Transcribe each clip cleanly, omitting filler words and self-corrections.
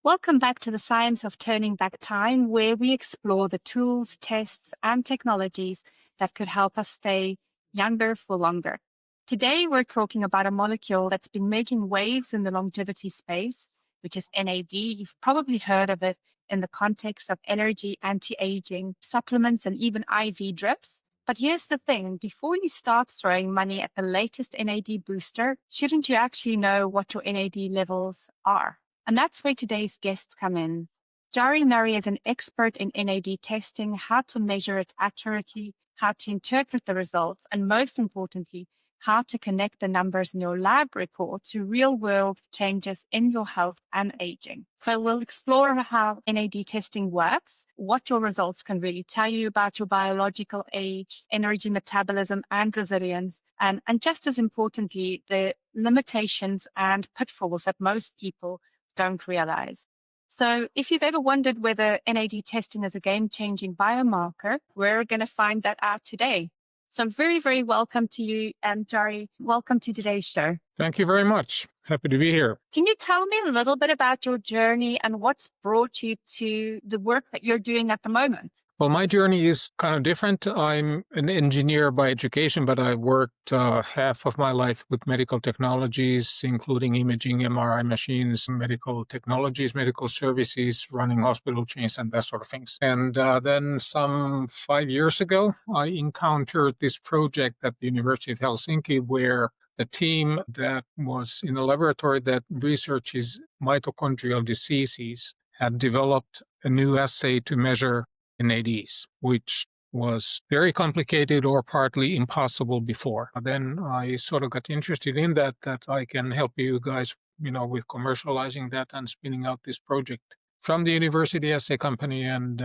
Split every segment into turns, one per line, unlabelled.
Welcome back to the Science of Turning Back Time, where we explore the tools, tests, and technologies that could help us stay younger for longer. Today, we're talking about a molecule that's been making waves in the longevity space, which is NAD. You've probably heard of it in the context of energy, anti-aging, supplements, and even IV drips. But here's the thing, before you start throwing money at the latest NAD booster, shouldn't you actually know what your NAD levels are? And that's where today's guests come in. Jari Närhi is an expert in NAD testing, how to measure its accuracy, how to interpret the results, and most importantly, how to connect the numbers in your lab report to real-world changes in your health and aging. So we'll explore how NAD testing works, what your results can really tell you about your biological age, energy metabolism, and resilience, and just as importantly, the limitations and pitfalls that most people don't realize. So if you've ever wondered whether NAD testing is a game-changing biomarker, we're going to find that out today. So I'm very, very welcome to you, and Jari, welcome to today's show.
Thank you very much. Happy to be here.
Can you tell me a little bit about your journey and what's brought you to the work that you're doing at the moment?
Well, my journey is kind of different. I'm an engineer by education, but I worked half of my life with medical technologies, including imaging, MRI machines, medical technologies, medical services, running hospital chains, and that sort of things. And then some 5 years ago, I encountered this project at the University of Helsinki where a team that was in a laboratory that researches mitochondrial diseases had developed a new assay to measure NADs, which was very complicated or partly impossible before. Then I sort of got interested in that I can help you guys, with commercializing that and spinning out this project from the university as a company. And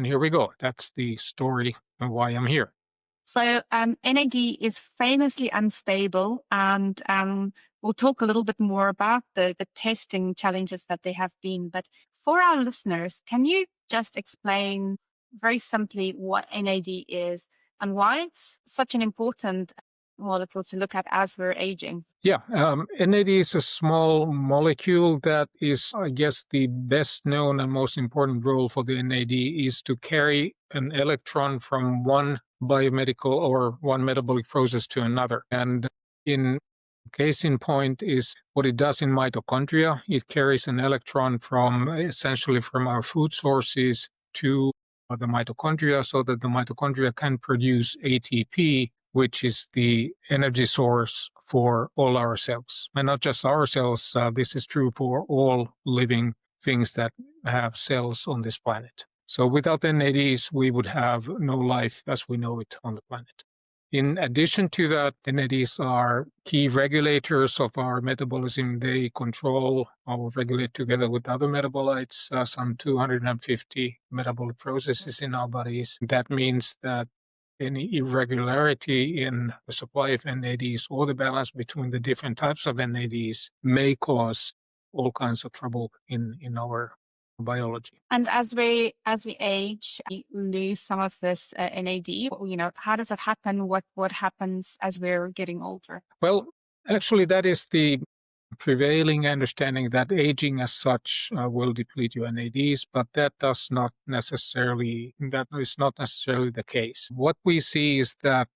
here we go. That's the story of why I'm here.
So NAD is famously unstable, and we'll talk a little bit more about the testing challenges that there have been. But for our listeners, can you just explain very simply what NAD is and why it's such an important molecule to look at as we're aging?
Yeah, NAD is a small molecule that is, I guess, the best known and most important role for the NAD is to carry an electron from one biomedical or one metabolic process to another. And in case in point is what it does in mitochondria. It carries an electron essentially from our food sources to the mitochondria so that the mitochondria can produce ATP, which is the energy source for all our cells. And not just our cells, this is true for all living things that have cells on this planet. So without the NADs, we would have no life as we know it on the planet. In addition to that, NADs are key regulators of our metabolism. They control or regulate together with other metabolites, some 250 metabolic processes in our bodies. That means that any irregularity in the supply of NADs or the balance between the different types of NADs may cause all kinds of trouble in our biology.
And as we age, we lose some of this NAD. How does that happen? What happens as we're getting older?
Well, actually, that is the prevailing understanding that aging as such will deplete your NADs, but that is not necessarily the case. What we see is that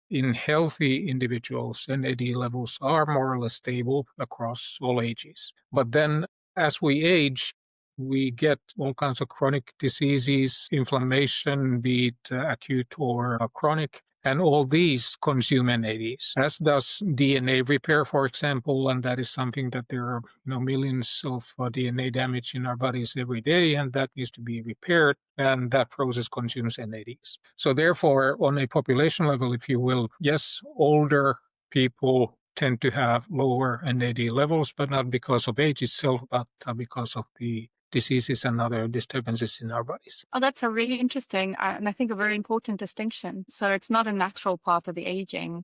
in healthy individuals, NAD levels are more or less stable across all ages. But then as we age, we get all kinds of chronic diseases, inflammation, be it acute or chronic, and all these consume NADs, as does DNA repair, for example, and that is something that there are millions of DNA damage in our bodies every day, and that needs to be repaired, and that process consumes NADs. So therefore, on a population level, if you will, yes, older people tend to have lower NAD levels, but not because of age itself, but because of the diseases and other disturbances in our bodies.
Oh, that's a really interesting and I think a very important distinction. So it's not a natural part of the aging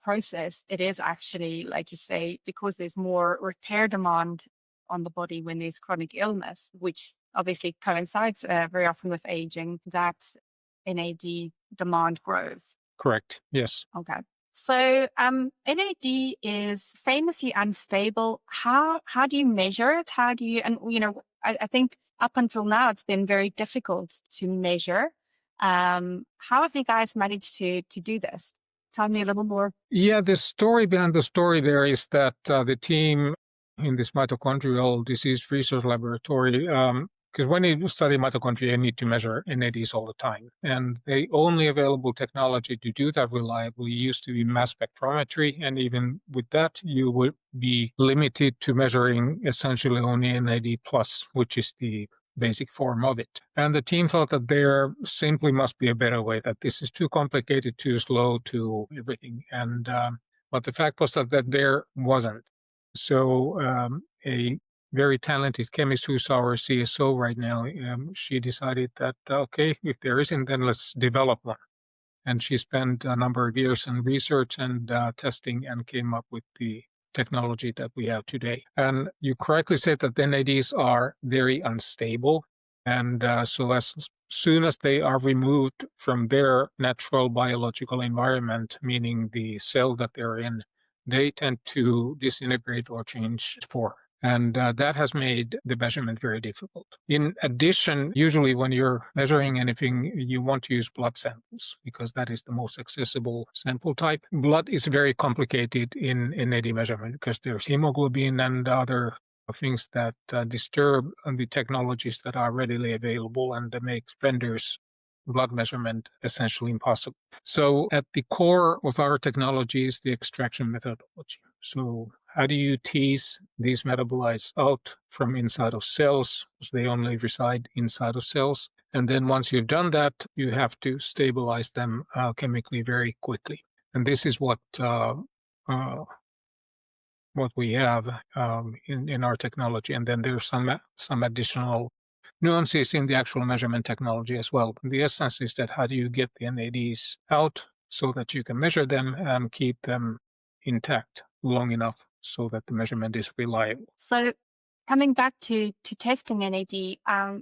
process. It is actually, like you say, because there's more repair demand on the body when there's chronic illness, which obviously coincides very often with aging, that NAD demand grows.
Correct. Yes.
Okay. So NAD is famously unstable. How do you measure it? How do you, and I think up until now, it's been very difficult to measure. How have you guys managed to do this? Tell me a little more.
Yeah, the story behind the story there is that the team in this mitochondrial disease research laboratory, because when you study mitochondria, you need to measure NADs all the time. And the only available technology to do that reliably used to be mass spectrometry. And even with that, you would be limited to measuring essentially only NAD plus, which is the basic form of it. And the team thought that there simply must be a better way, that this is too complicated, too slow, too everything. And but the fact was that there wasn't. So a very talented chemist who's our CSO right now, she decided that, okay, if there isn't, then let's develop one. And she spent a number of years in research and testing and came up with the technology that we have today. And you correctly said that the NADs are very unstable. And so as soon as they are removed from their natural biological environment, meaning the cell that they're in, they tend to disintegrate or change form. And that has made the measurement very difficult. In addition, usually when you're measuring anything, you want to use blood samples because that is the most accessible sample type. Blood is very complicated in NAD measurement because there's hemoglobin and other things that disturb the technologies that are readily available and make renders blood measurement essentially impossible. So at the core of our technology is the extraction methodology. So how do you tease these metabolites out from inside of cells? Because they only reside inside of cells. And then once you've done that, you have to stabilize them chemically very quickly. And this is what we have in our technology. And then there's some additional nuances in the actual measurement technology as well. The essence is that how do you get the NADs out so that you can measure them and keep them intact long enough so that the measurement is reliable.
So coming back to testing NAD,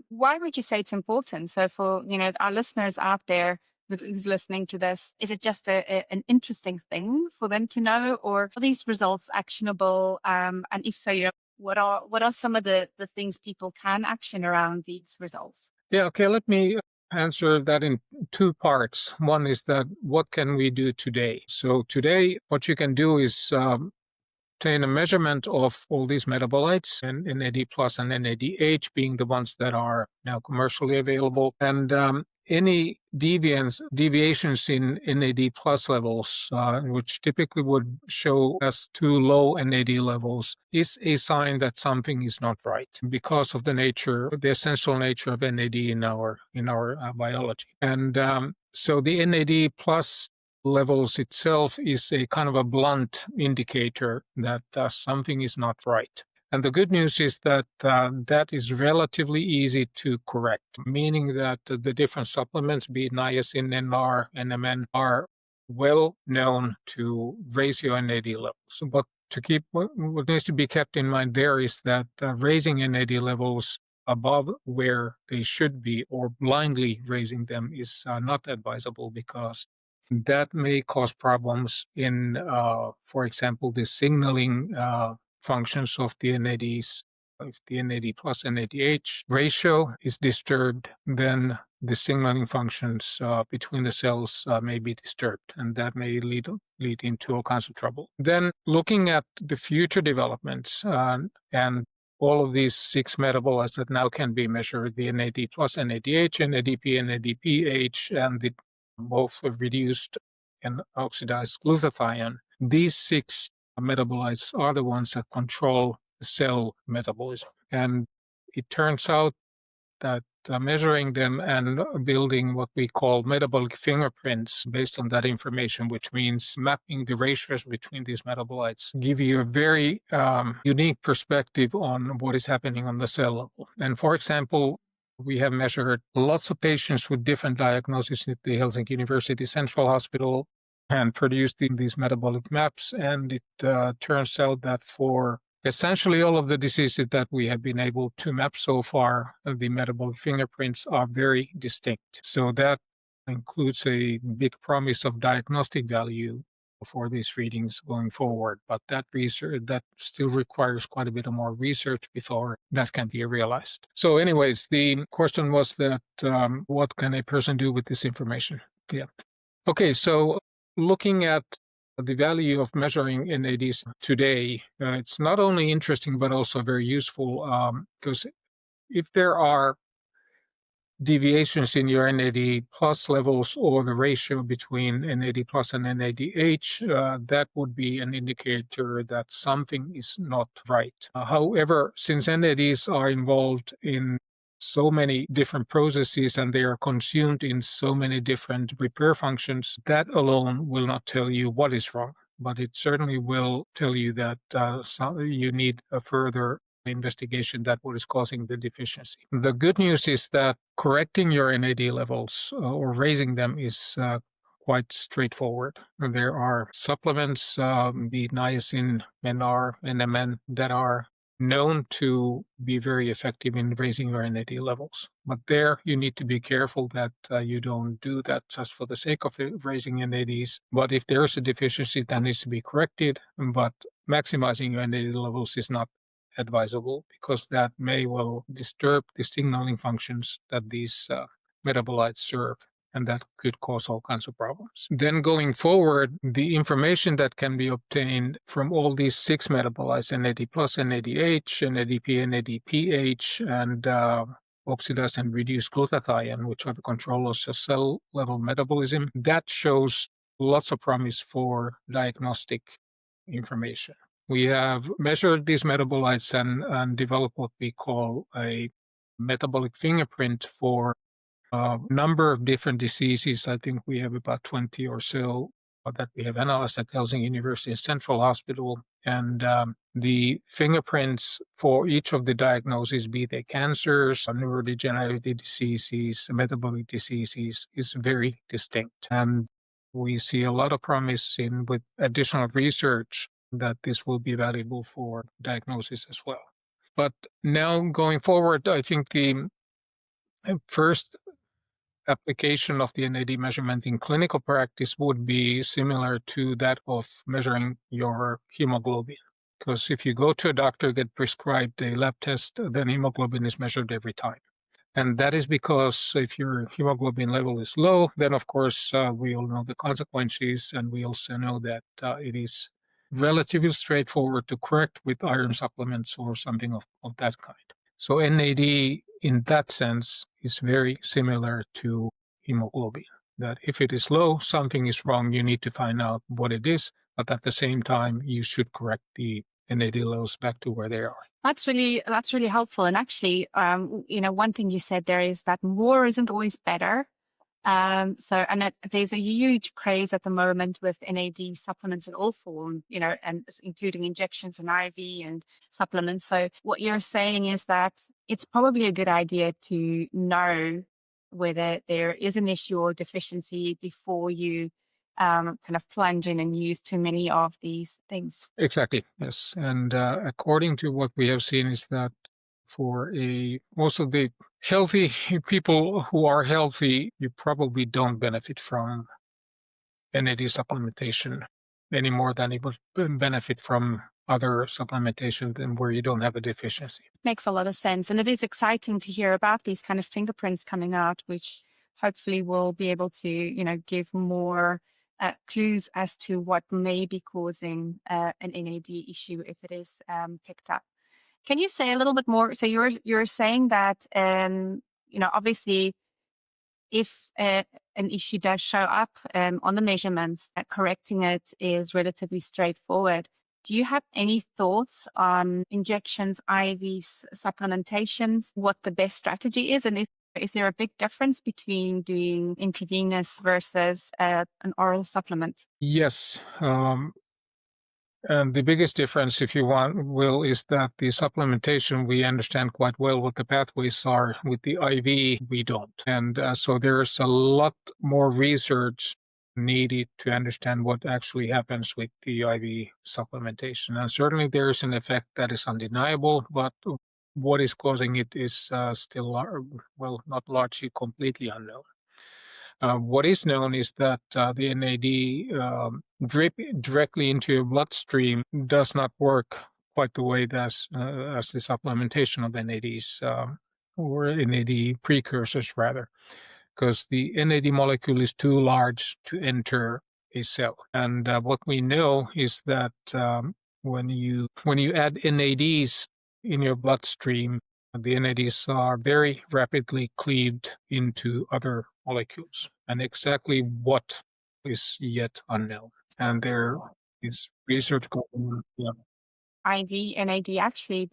why would you say it's important? So for our listeners out there who's listening to this, is it just an interesting thing for them to know, or are these results actionable? And if so, what are some of the things people can action around these results?
Yeah, okay, let me answer that in two parts. One is that what can we do today? So today, what you can do is obtain a measurement of all these metabolites, and NAD plus and NADH being the ones that are now commercially available. And any deviations in NAD plus levels, which typically would show as too low NAD levels, is a sign that something is not right because of the essential nature of NAD in our biology. And so the NAD plus levels itself is a kind of a blunt indicator that something is not right. And the good news is that that is relatively easy to correct, meaning that the different supplements, be it niacin, NR, NMN, are well known to raise your NAD levels. But what needs to be kept in mind there is that raising NAD levels above where they should be or blindly raising them is not advisable, because that may cause problems in, for example, the signaling functions of the NADs. If the NAD plus NADH ratio is disturbed, then the signaling functions between the cells may be disturbed, and that may lead into all kinds of trouble. Then looking at the future developments and all of these 6 metabolites that now can be measured, the NAD plus NADH, NADP, NADPH, and the both reduced and oxidized glutathione, these 6 metabolites are the ones that control the cell metabolism. And it turns out that measuring them and building what we call metabolic fingerprints based on that information, which means mapping the ratios between these metabolites, give you a very unique perspective on what is happening on the cell level. And for example, we have measured lots of patients with different diagnoses at the Helsinki University Central Hospital and produced these metabolic maps. And it turns out that for essentially all of the diseases that we have been able to map so far, the metabolic fingerprints are very distinct. So that includes a big promise of diagnostic value for these readings going forward. But that research that still requires quite a bit of more research before that can be realized. So, anyways, the question was that what can a person do with this information? Yeah. Okay, so looking at the value of measuring NADs today, it's not only interesting but also very useful because if there are deviations in your NAD plus levels or the ratio between NAD plus and NADH, that would be an indicator that something is not right. However, since NADs are involved in so many different processes and they are consumed in so many different repair functions, that alone will not tell you what is wrong, but it certainly will tell you that you need a further investigation that what is causing the deficiency. The good news is that correcting your NAD levels or raising them is quite straightforward. There are supplements, be it niacin, NR, NMN, that are known to be very effective in raising your NAD levels. But there you need to be careful that you don't do that just for the sake of raising NADs. But if there is a deficiency, that needs to be corrected. But maximizing your NAD levels is not advisable because that may well disturb the signaling functions that these metabolites serve, and that could cause all kinds of problems. Then going forward, the information that can be obtained from all these 6 metabolites, NAD+, NADH, NADP, NADPH, and oxidized and reduced glutathione, which are the controllers of cell-level metabolism, that shows lots of promise for diagnostic information. We have measured these metabolites and developed what we call a metabolic fingerprint for a number of different diseases. I think we have about 20 or so that we have analyzed at Helsinki University Central Hospital. And the fingerprints for each of the diagnoses, be they cancers, neurodegenerative diseases, metabolic diseases, is very distinct. And we see a lot of promise in with additional research that this will be valuable for diagnosis as well. But now going forward, I think the first application of the NAD measurement in clinical practice would be similar to that of measuring your hemoglobin. Because if you go to a doctor, get prescribed a lab test, then hemoglobin is measured every time. And that is because if your hemoglobin level is low, then of course we all know the consequences, and we also know that it is relatively straightforward to correct with iron supplements or something of that kind. So NAD in that sense is very similar to hemoglobin, that if it is low, something is wrong, you need to find out what it is, but at the same time, you should correct the NAD levels back to where they are.
That's really helpful. And actually, one thing you said there is that more isn't always better. There's a huge craze at the moment with NAD supplements in all forms, and including injections and IV and supplements. So what you're saying is that it's probably a good idea to know whether there is an issue or deficiency before you kind of plunge in and use too many of these things.
Exactly, yes. And according to what we have seen is that for most of the healthy people who are healthy, you probably don't benefit from NAD supplementation any more than it would benefit from other supplementation than where you don't have a deficiency.
Makes a lot of sense. And it is exciting to hear about these kind of fingerprints coming out, which hopefully will be able to, give more clues as to what may be causing an NAD issue if it is picked up. Can you say a little bit more? So you're saying that, obviously, if an issue does show up on the measurements, correcting it is relatively straightforward. Do you have any thoughts on injections, IVs, supplementations, what the best strategy is? And is there a big difference between doing intravenous versus an oral supplement?
Yes. And the biggest difference, if you will, is that the supplementation, we understand quite well what the pathways are. With the IV, we don't. And so there's a lot more research needed to understand what actually happens with the IV supplementation. And certainly there is an effect that is undeniable, but what is causing it is still, not largely completely unknown. What is known is that the NAD drip directly into your bloodstream does not work quite the way as the supplementation of NADs or NAD precursors rather, because the NAD molecule is too large to enter a cell. And what we know is that when you add NADs in your bloodstream, the NADs are very rapidly cleaved into other molecules, and exactly what is yet unknown. And there is research going on. Yeah.
IV NAD actually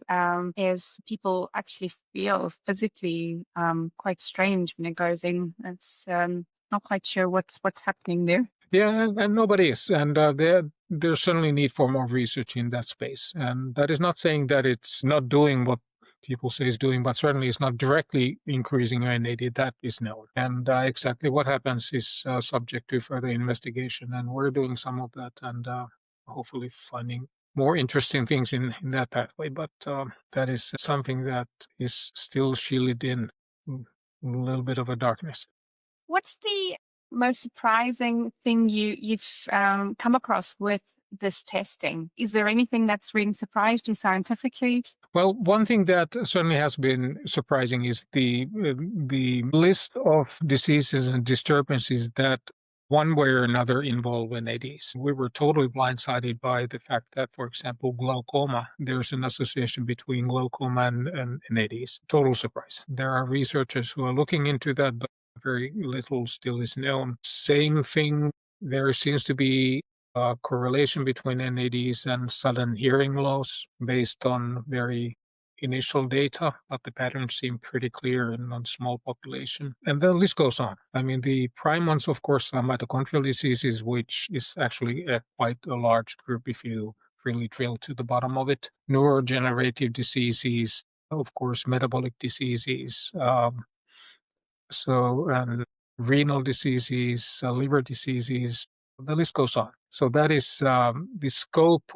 is people actually feel physically quite strange when it goes in. It's not quite sure what's happening there.
Yeah, and nobody is, and there's certainly need for more research in that space. And that is not saying that it's not doing what people say is doing, but certainly it's not directly increasing your NAD. That is known, and exactly what happens is subject to further investigation. And we're doing some of that, and hopefully finding more interesting things in that pathway. But that is something that is still shielded in a little bit of a darkness.
What's the most surprising thing you've come across with this testing? Is there anything that's really surprised you scientifically?
Well, one thing that certainly has been surprising is the list of diseases and disturbances that one way or another involve NADs. We were totally blindsided by the fact that, for example, glaucoma, there's an association between glaucoma and NADs. Total surprise. There are researchers who are looking into that, but very little still is known. Same thing, there seems to be a correlation between NADs and sudden hearing loss based on very initial data, but the patterns seem pretty clear in a small population. And the list goes on. I mean, the prime ones, of course, are mitochondrial diseases, which is actually quite a large group if you really drill to the bottom of it. Neurodegenerative diseases, of course, metabolic diseases, and renal diseases, liver diseases, the list goes on. So that is the scope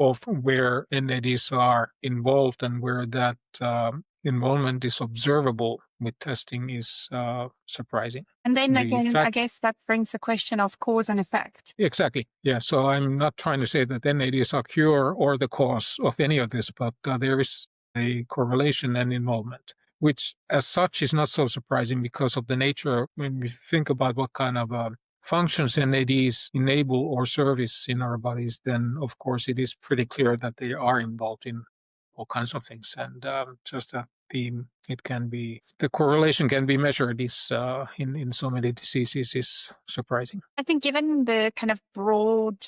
of where NADs are involved and where that involvement is observable with testing is surprising.
And then
The
again, I
fact-
guess that brings the question of cause and effect.
Exactly. Yeah. So I'm not trying to say that NADs are cure or the cause of any of this, but there is a correlation and involvement, which as such is not so surprising because of the nature. When we think about what kind of functions NADs enable or service in our bodies, then of course it is pretty clear that they are involved in all kinds of things. And just a theme, the correlation can be measured is in so many diseases is surprising.
I think given the kind of broad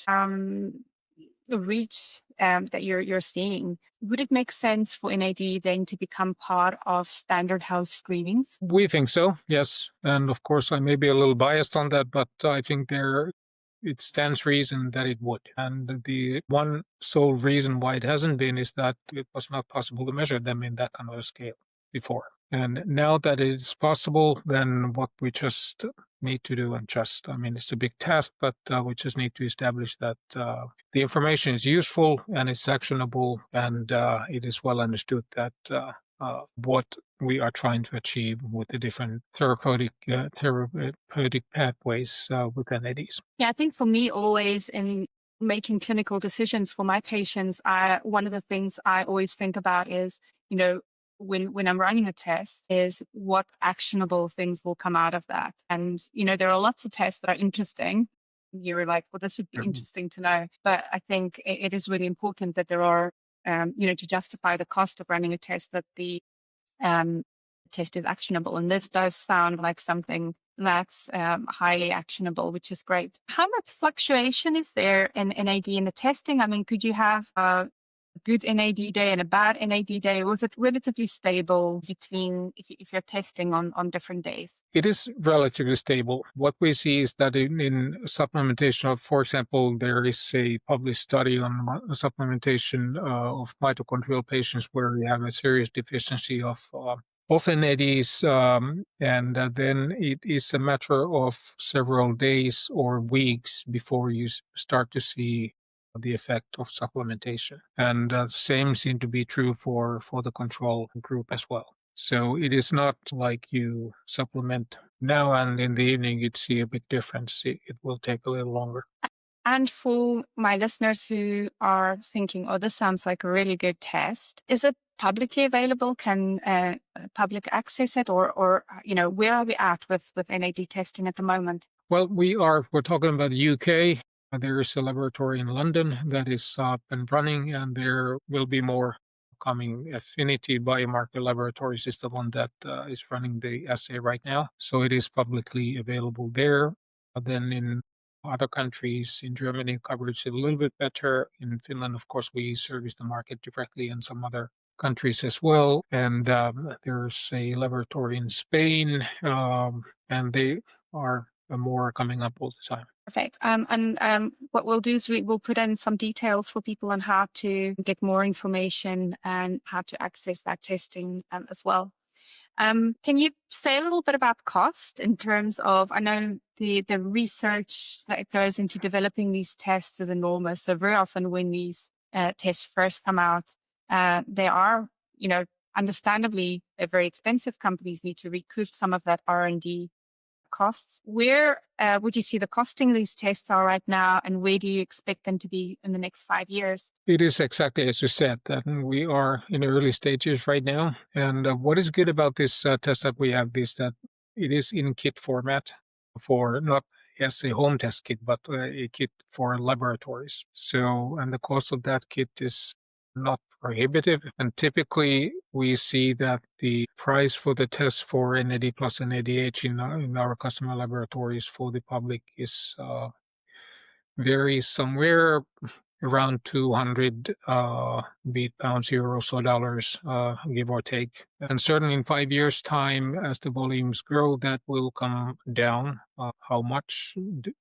reach that you're seeing, would it make sense for NAD then to become part of standard health screenings?
We think so, yes. And of course, I may be a little biased on that, but I think it stands reason that it would. And the one sole reason why it hasn't been is that it was not possible to measure them in that kind of a scale before. And now that it is possible, then what we just need to do it's a big task, but we just need to establish that the information is useful and it's actionable, and it is well understood that what we are trying to achieve with the different therapeutic pathways with NADs.
Yeah, I think for me, always in making clinical decisions for my patients, one of the things I always think about is, when I'm running a test, is what actionable things will come out of that. And, there are lots of tests that are interesting. You're like, well, this would be interesting to know. But I think it is really important that there are, to justify the cost of running a test, that the test is actionable. And this does sound like something that's highly actionable, which is great. How much fluctuation is there in NAD in the testing? I mean, could you have a good NAD day and a bad NAD day? Or is it relatively stable between if you're testing on different days?
It is relatively stable. What we see is that in supplementation of, for example, there is a published study on supplementation of mitochondrial patients where you have a serious deficiency of NADs, and then it is a matter of several days or weeks before you start to see the effect of supplementation. And the same seemed to be true for the control group as well. So it is not like you supplement now and in the evening you'd see a big difference. It will take a little longer.
And for my listeners who are thinking, oh, this sounds like a really good test, is it publicly available? Can public access it? Or where are we at with NAD testing at the moment?
Well, we're talking about the UK. There is a laboratory in London that is up and running, and there will be more coming. Affinity Biomarker Laboratories is the one that is running the assay right now. So it is publicly available there. Then in other countries, in Germany, coverage is a little bit better. In Finland, of course, we service the market directly, and some other countries as well. And there's a laboratory in Spain, and they are more coming up all the time.
Perfect. And what we'll do is we'll put in some details for people on how to get more information and how to access that testing as well. Can you say a little bit about cost in terms of, I know the research that goes into developing these tests is enormous. So very often when these tests first come out, they are, understandably, they're very expensive. Companies need to recoup some of that R&D costs. Where would you see the costing of these tests are right now, and where do you expect them to be in the next 5 years?
It is exactly as you said, that we are in the early stages right now. And what is good about this test that we have is that it is in kit format for not as a home test kit, but a kit for laboratories. So, and the cost of that kit is not prohibitive. And typically we see that the price for the test for NAD plus and NADH in our customer laboratories for the public is varies somewhere around 200 be it pounds, euros, or dollars, give or take. And certainly in 5 years' time, as the volumes grow, that will come down. How much?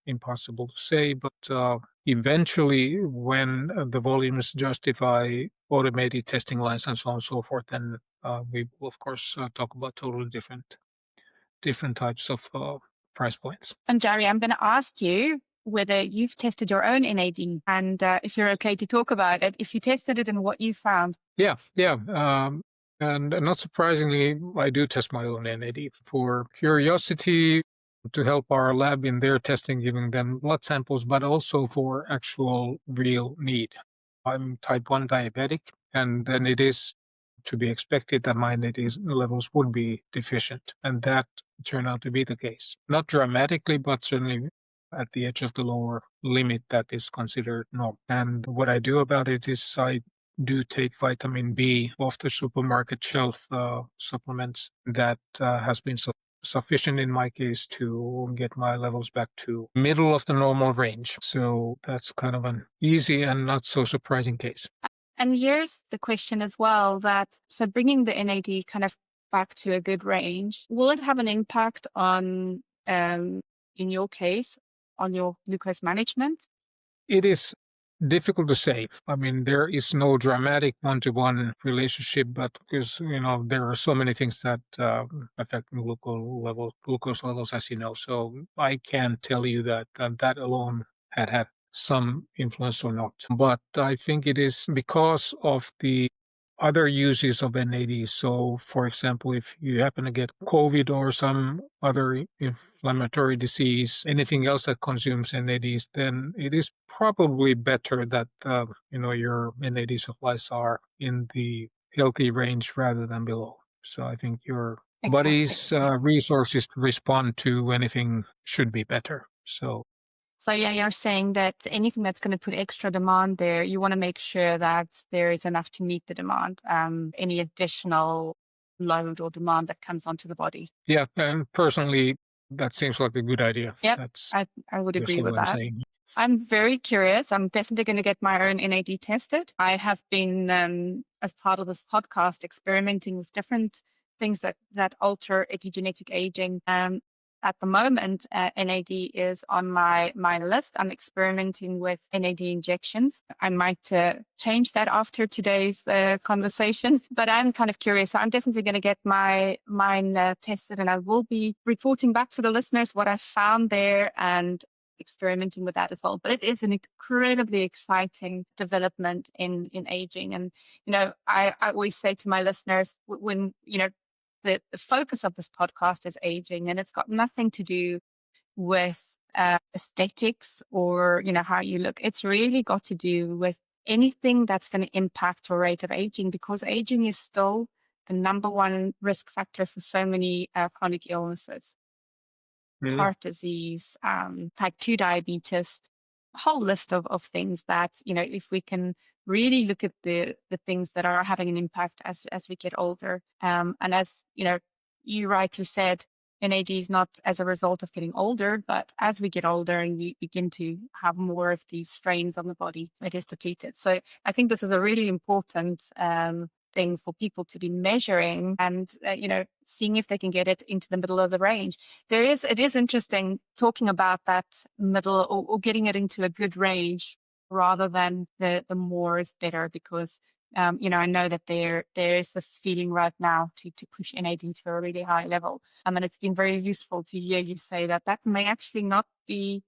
Impossible to say, but eventually, when the volumes justify automated testing lines and so on and so forth, then we will, of course, talk about totally different types of price points.
And Jari, I'm going to ask you whether you've tested your own NAD and if you're okay to talk about it, if you tested it and what you found.
Yeah. And not surprisingly, I do test my own NAD for curiosity, to help our lab in their testing, giving them blood samples, but also for actual real need. I'm type 1 diabetic, and then it is to be expected that my NAD levels would be deficient, and that turned out to be the case. Not dramatically, but certainly at the edge of the lower limit that is considered normal. And what I do about it is I do take vitamin B off the supermarket shelf supplements. That has been sufficient in my case to get my levels back to middle of the normal range. So that's kind of an easy and not so surprising case.
And here's the question as well, so bringing the NAD kind of back to a good range, will it have an impact on, in your case, on your glucose management?
It is difficult to say. I mean, there is no dramatic one-to-one relationship, but because, there are so many things that affect glucose levels, as you know. So I can't tell you that that alone had some influence or not. But I think it is because of the other uses of NAD. So, for example, if you happen to get COVID or some other inflammatory disease, anything else that consumes NADs, then it is probably better that your NAD supplies are in the healthy range rather than below. So I think your body's resources to respond to anything should be better.
So yeah, you're saying that anything that's going to put extra demand there, you want to make sure that there is enough to meet the demand, any additional load or demand that comes onto the body.
Yeah, and personally, that seems like a good idea.
Yeah, I would agree with that. I'm very curious. I'm definitely going to get my own NAD tested. I have been, as part of this podcast, experimenting with different things that alter epigenetic aging. At the moment, NAD is on my list. I'm experimenting with NAD injections. I might change that after today's conversation, but I'm kind of curious. So I'm definitely going to get mine tested, and I will be reporting back to the listeners what I found there and experimenting with that as well. But it is an incredibly exciting development in aging. And, I always say to my listeners, when, the focus of this podcast is aging, and it's got nothing to do with aesthetics or, how you look. It's really got to do with anything that's going to impact your rate of aging, because aging is still the number one risk factor for so many chronic illnesses, heart disease, type 2 diabetes, a whole list of things that, if we can really look at the things that are having an impact as we get older. And as, you rightly said, NAD is not as a result of getting older, but as we get older and we begin to have more of these strains on the body, it is depleted. So I think this is a really important thing for people to be measuring and, seeing if they can get it into the middle of the range. It is interesting talking about that middle or getting it into a good range rather than the more is better, because I know that there is this feeling right now to push NAD to a really high level. And it's been very useful to hear you say that may actually not be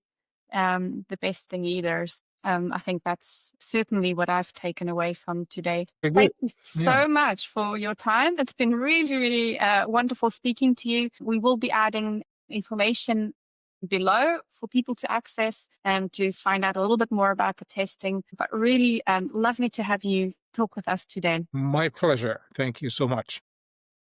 the best thing either. I think that's certainly what I've taken away from today.
Very
Thank
good.
you so much for your time. It's been really, really wonderful speaking to you. We will be adding information below for people to access and to find out a little bit more about the testing. But really lovely to have you talk with us today.
My pleasure. Thank you so much.